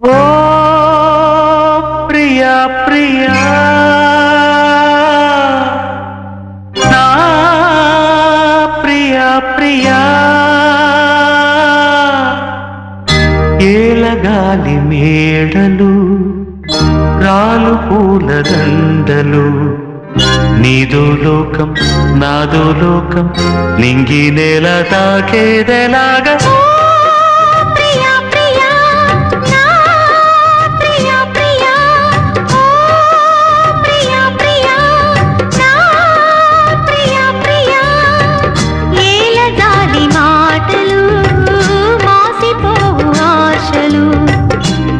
ఓ ప్రియా ప్రియా నా ప్రియా ప్రియా ఏలగాలి మేడలు రాలు పూల దండలు నీదో లోకం నాదో లోకం నింగి నేల తాకేదెలాగా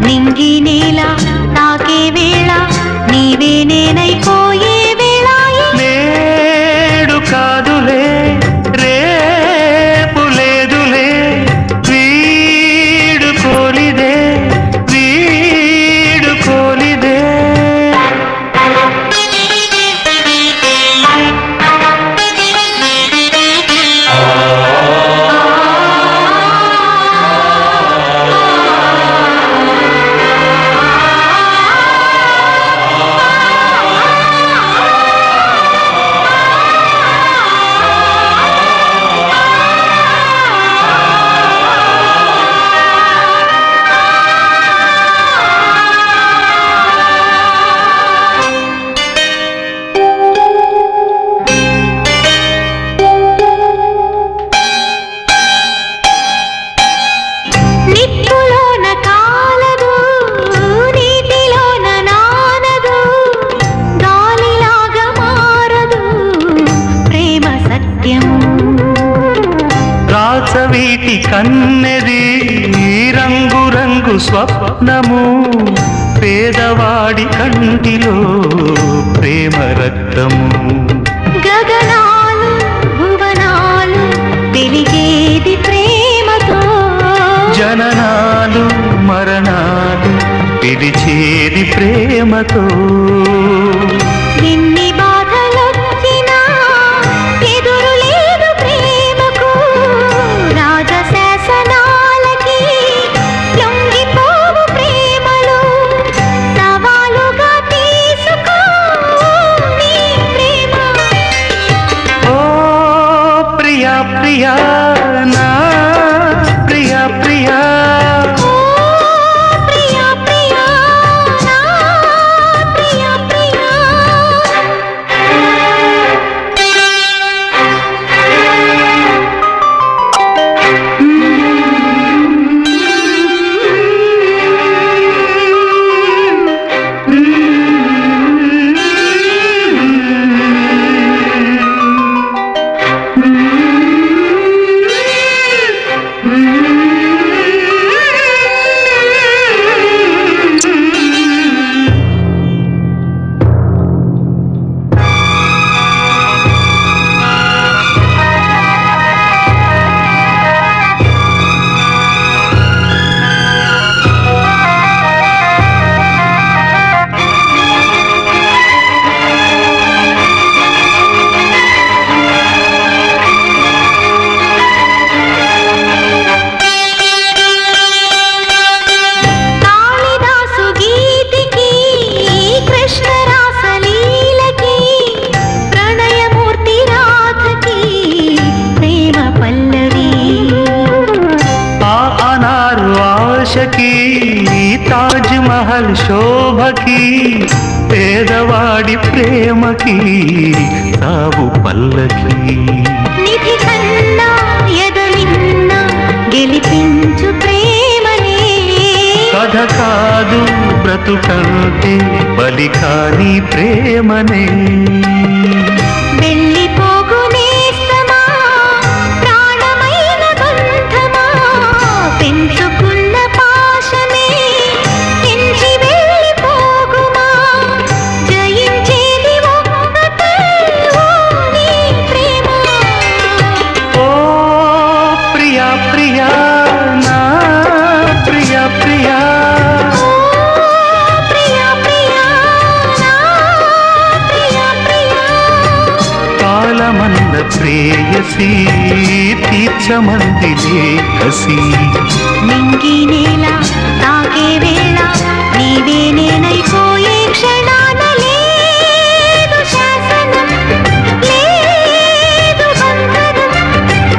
నింగి నేల తాకే వేళ నీవే నేనైపోయే వేళ నేడు కాదులే రేపు లేదులే వీడు కోలిదే వీడు కోలిదే రాచవీటి కన్నెది రంగు రంగు స్వప్నము పేదవాడి కంటిలో ప్రేమ రక్తము గగనాలు భువనాలు వెలిగేది ప్రేమతో జననాలు మరణాలు పిలిచేది ప్రేమతో ఎన్ని బాధలొచ్చినా ఎదురు లేదు ప్రేమకు రాజశాసనాలకి లొంగిపోవు ప్రేమలో సవాలుగా తీసుకో నీ ప్రేమ ఓ ప్రియా ప్రియా నా ప్రియా ప్రియా తాజ్ మహల్ శోభకి పేదవాడి ప్రేమకి సాగు పల్లకి నిధి కన్నా ఎదలిన్నా గెలిపించు ప్రేమనే కథ కాదు బ్రతుకంటే బలి కాని ప్రేమనే వెళ్ళిపోగునేస్తమా ప్రాణమైన బంధమా పెంచుకున్న పాశమే ఎంచి వెళ్ళిపోగుమా జయించేది ఒక్కటే ఓ నీ ప్రేమ ఓ ప్రియా ప్రియా నా ప్రియా ప్రియా ప్రియా ప్రియా నా ప్రియా ప్రియా ప్రేయసి తీర్చమందిలే కసి నింగి నేల తాకే వేళ నీవే నేనైపోయే క్షణాన లేదు శాసనం లేదు బంధనం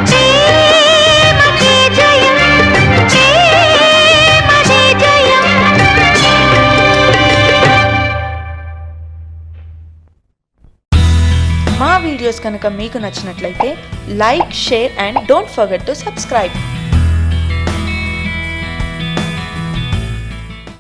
ప్రేమకే జయం ప్రేమదే జయం. మా వీడియోస్ కనుక మీకు నచ్చినట్లయితే like, share and don't forget to subscribe.